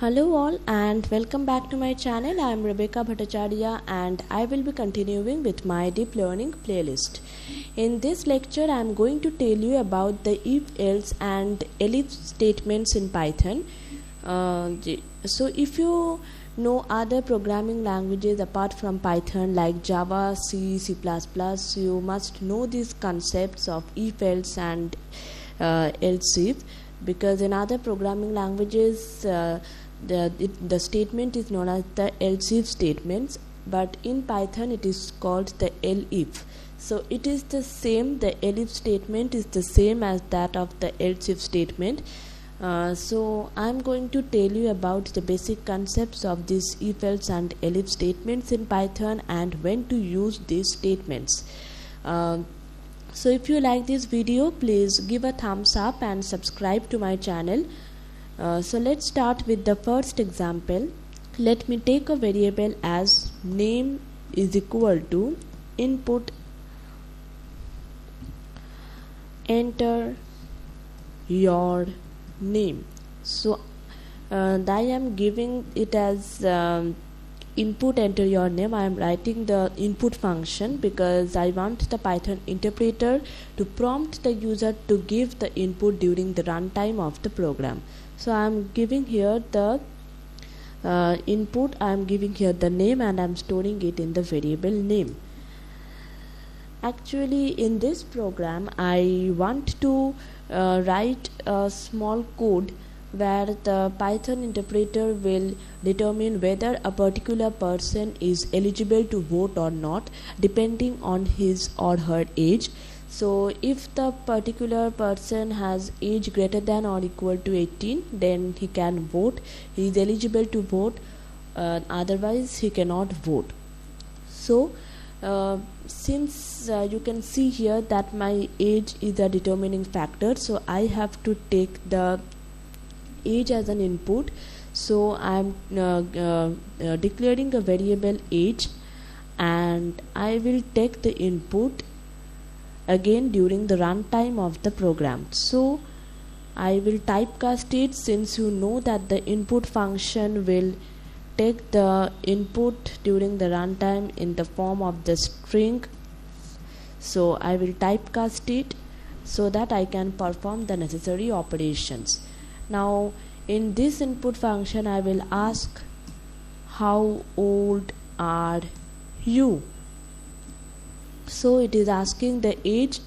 Hello all and welcome back to my channel. I am Rebecca Bhattacharya and I will be continuing with my deep learning playlist. In this lecture I am going to tell you about the if, else and elif statements in Python. So if you know other programming languages apart from Python like Java, C, C++, you must know these concepts of if, else and else if, because in other programming languages the statement is known as the else if statements, but in Python it is called the elif. So it is the same, the elif statement is the same as that of the else if statement. So I am going to tell you about the basic concepts of these if, else and elif statements in Python and when to use these statements. So if you like this video, please give a thumbs up and subscribe to my channel. So let's start with the first example. Let me take a variable as name is equal to input, enter your name. So I am giving it as input, enter your name. I am writing the input function because I want the Python interpreter to prompt the user to give the input during the runtime of the program. So I am giving here the input, I am giving here the name and I am storing it in the variable name. Actually in this program I want to write a small code where the Python interpreter will determine whether a particular person is eligible to vote or not depending on his or her age. So if the particular person has age greater than or equal to 18, then he can vote, he is eligible to vote, otherwise he cannot vote. So since you can see here that my age is a determining factor, so I have to take the age as an input. So I am declaring a variable age and I will take the input again during the runtime of the program. So I will typecast it, since you know that the input function will take the input during the runtime in the form of the string. So I will typecast it so that I can perform the necessary operations. Now in this input function I will ask how old are you. So it is asking the age,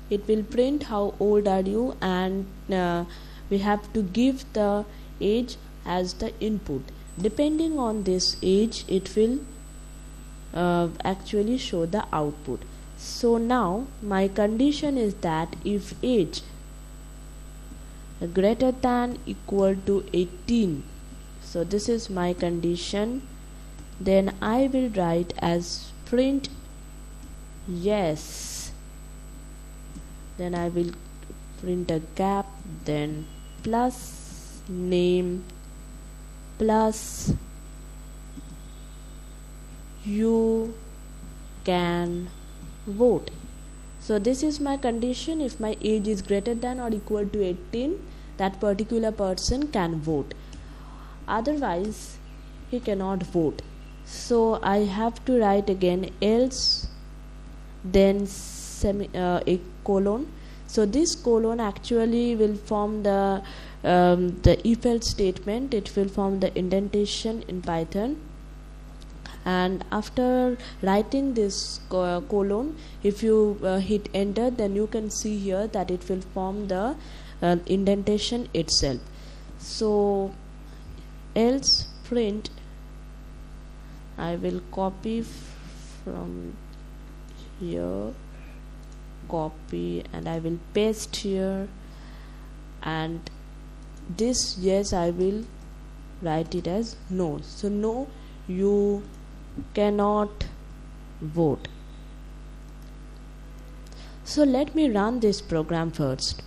it will print how old are you, and we have to give the age as the input. Depending on this age it will actually show the output. So now my condition is that if age greater than equal to 18, so this is my condition, then I will write as print yes, then I will print a gap, then plus name plus you can vote. So this is my condition. If my age is greater than or equal to 18, that particular person can vote, otherwise he cannot vote. So I have to write again else, then a colon. So this colon actually will form the if else statement, it will form the indentation in Python. And after writing this colon, if you hit enter, then you can see here that it will form the indentation itself. So else print, I will copy from here, copy, and I will paste here, and this yes I will write it as no. So no, you cannot vote. So let me run this program first.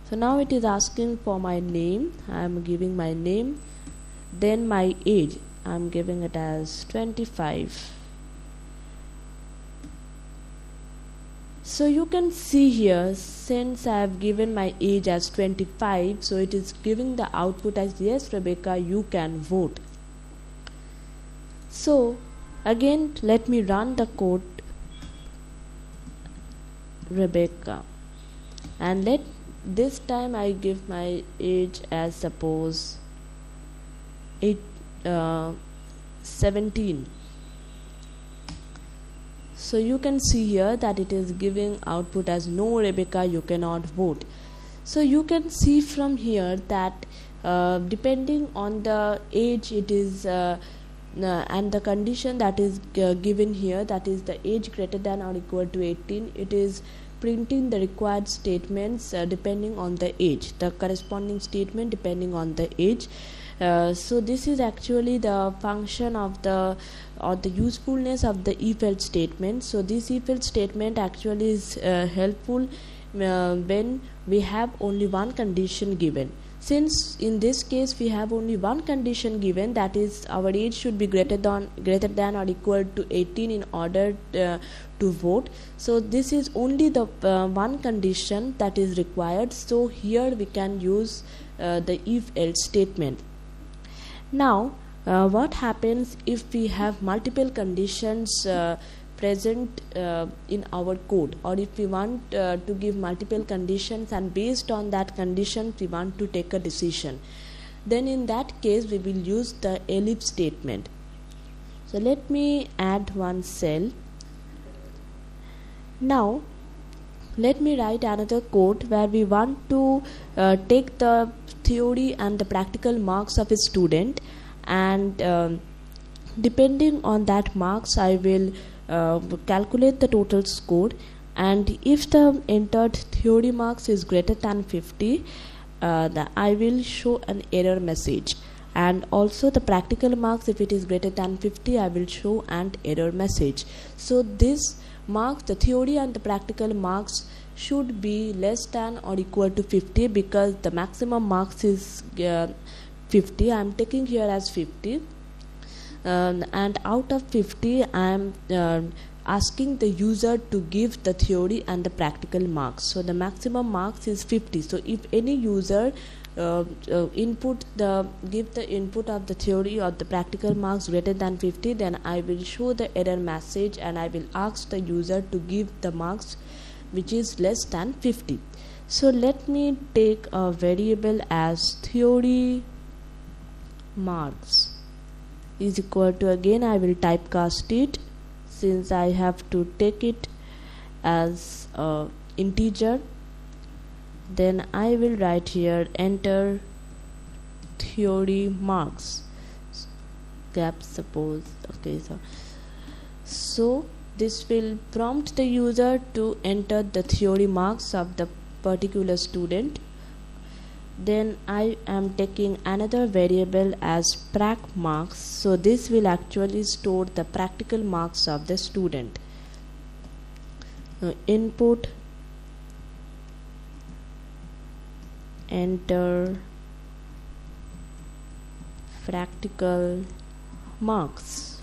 So now it is asking for my name, I am giving my name, then my age, I am giving it as 25. So you can see here, since I have given my age as 25, so it is giving the output as yes Rebecca, you can vote. So again let me run the code Rebecca, and let this time I give my age as suppose 17. So you can see here that it is giving output as no Rebecca, you cannot vote. So you can see from here that depending on the age it is and the condition that is given here, that is the age greater than or equal to 18, it is printing the required statements depending on the age, the corresponding statement depending on the age. So this is actually the function of the or the usefulness of the if else statement. So this if else statement actually is helpful when we have only one condition given. Since in this case we have only one condition given, that is our age should be greater than or equal to 18 in order to vote. So this is only the one condition that is required. So here we can use the if else statement. Now what happens if we have multiple conditions present in our code, or if we want to give multiple conditions and based on that condition we want to take a decision, then in that case we will use the elif statement. So let me add one cell. Now let me write another code where we want to take the theory and the practical marks of a student, and depending on that marks I will calculate the total score, and if the entered theory marks is greater than 50, I will show an error message, and also the practical marks, if it is greater than 50, I will show an error message. So this marks, the theory and the practical marks, should be less than or equal to 50, because the maximum marks is 50. I am taking here as 50. And out of 50 I am asking the user to give the theory and the practical marks. So the maximum marks is 50. So if any user give the input of the theory or the practical marks greater than 50, then I will show the error message and I will ask the user to give the marks which is less than 50. So let me take a variable as theory marks is equal to, again I will typecast it since I have to take it as integer. Then I will write here enter theory marks gap suppose. Okay, so this will prompt the user to enter the theory marks of the particular student. Then I am taking another variable as prac marks, so this will actually store the practical marks of the student. Input enter practical marks.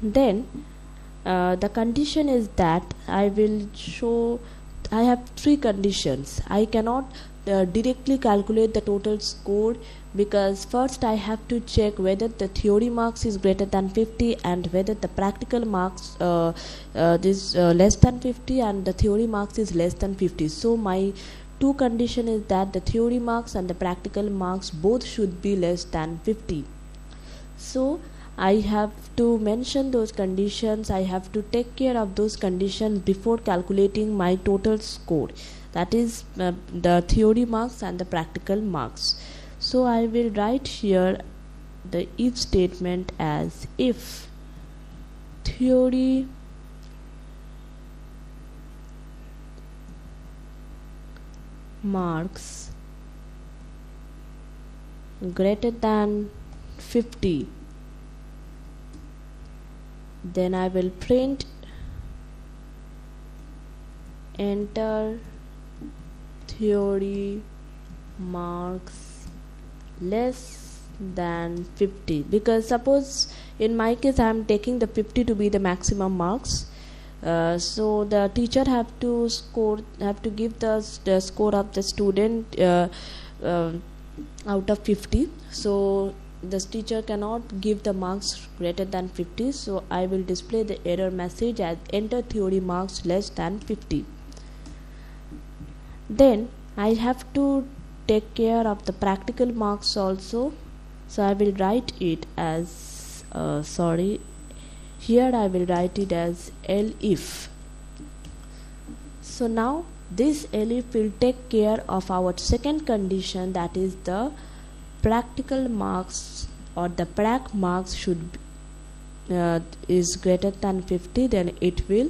Then the condition is that I will show, I have three conditions. I cannot directly calculate the total score, because first I have to check whether the theory marks is greater than 50 and whether the practical marks is less than 50 and the theory marks is less than 50. So my two condition is that the theory marks and the practical marks both should be less than 50. So I have to mention those conditions, I have to take care of those conditions before calculating my total score, that is the theory marks and the practical marks. So I will write here the if statement as if theory marks greater than 50, then I will print enter theory marks less than 50, because suppose in my case I am taking the 50 to be the maximum marks. So the teacher have to give the score of the student out of 50. So this teacher cannot give the marks greater than 50, so I will display the error message as enter theory marks less than 50. Then I have to take care of the practical marks also, so I will write it as here I will write it as elif. So now this elif will take care of our second condition, that is the practical marks or the prac marks should is greater than 50, then it will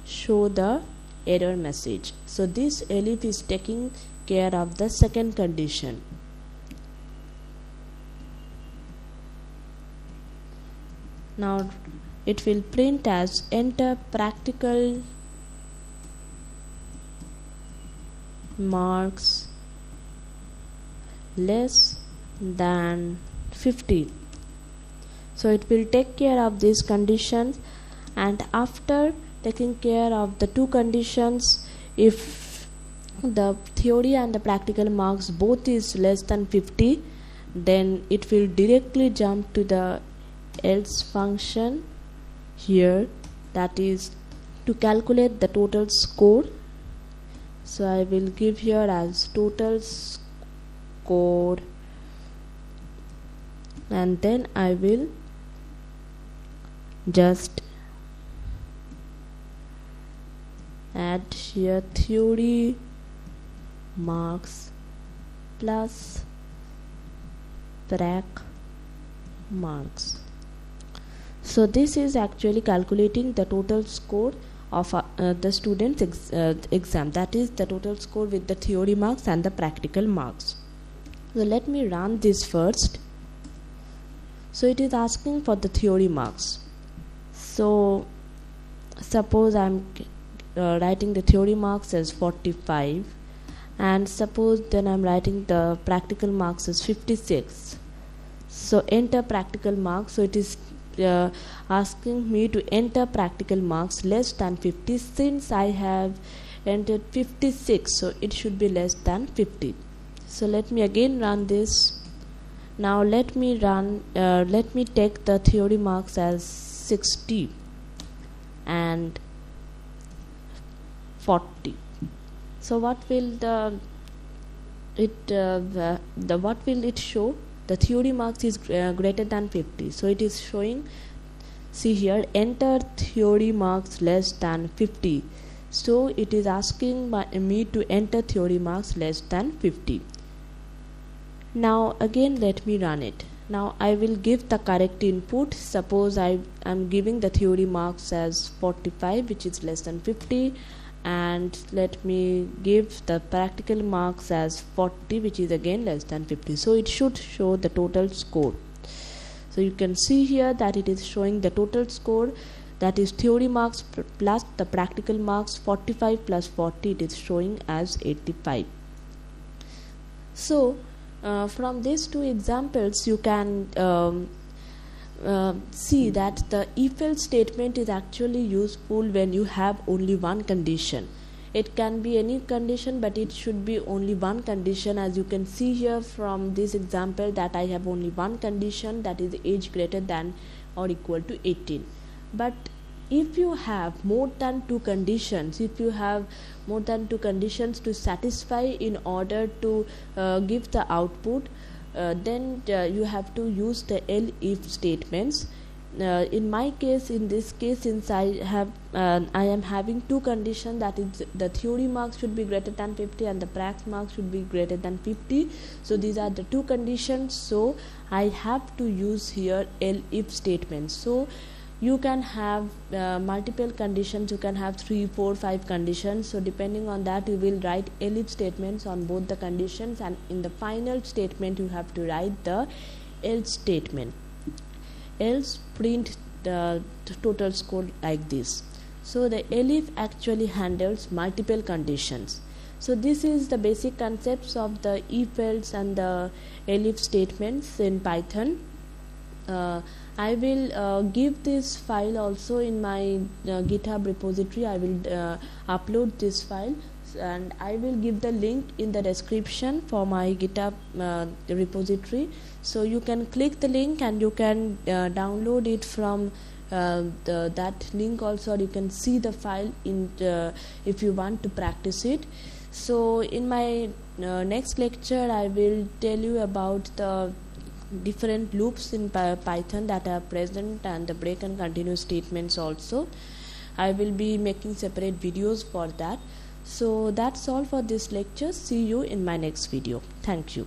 show the error message. So this elif is taking care of the second condition. Now it will print as enter practical marks less than 50. So it will take care of these conditions, and after taking care of the two conditions, if the theory and the practical marks both is less than 50, then it will directly jump to the else function here, that is to calculate the total score. So I will give here as total score, and then I will just add here theory marks plus prac marks. So this is actually calculating the total score of the student's exam, that is the total score with the theory marks and the practical marks. So let me run this first. So it is asking for the theory marks. So suppose I am writing the theory marks as 45, and suppose then I am writing the practical marks as 56. So enter practical marks. So it is asking me to enter practical marks less than 50. Since I have entered 56, so it should be less than 50. So let me again run this. Now let me take the theory marks as 60 and 40. So what will it show? The theory marks is greater than 50, so it is showing, see here, enter theory marks less than 50. So it is asking me to enter theory marks less than 50. Now again let me run it. Now I will give the correct input. Suppose I am giving the theory marks as 45, which is less than 50, and let me give the practical marks as 40, which is again less than 50. So it should show the total score. So you can see here that it is showing the total score, that is theory marks plus the practical marks, 45 plus 40, it is showing as 85. So from these two examples you can see that the if-else statement is actually useful when you have only one condition. It can be any condition, but it should be only one condition. As you can see here from this example that I have only one condition, that is age greater than or equal to 18. But if you have more than two conditions, to satisfy in order to give the output, then you have to use the elif statements. In my case, in this case, since I am having two conditions, that is the theory marks should be greater than 50 and the prac marks should be greater than 50. So these are the two conditions, so I have to use here elif statements. So you can have multiple conditions, you can have 3, 4, 5 conditions. So depending on that, you will write elif statements on both the conditions, and in the final statement you have to write the else statement. Else print the total score like this. So the elif actually handles multiple conditions. So this is the basic concepts of the if else and the elif statements in Python. I will give this file also in my GitHub repository. I will upload this file, and I will give the link in the description for my GitHub repository, so you can click the link and you can download it from that link also, or you can see the file in if you want to practice it. So in my next lecture I will tell you about the different loops in Python that are present, and the break and continue statements also. I will be making separate videos for that. So that's all for this lecture. See you in my next video. Thank you.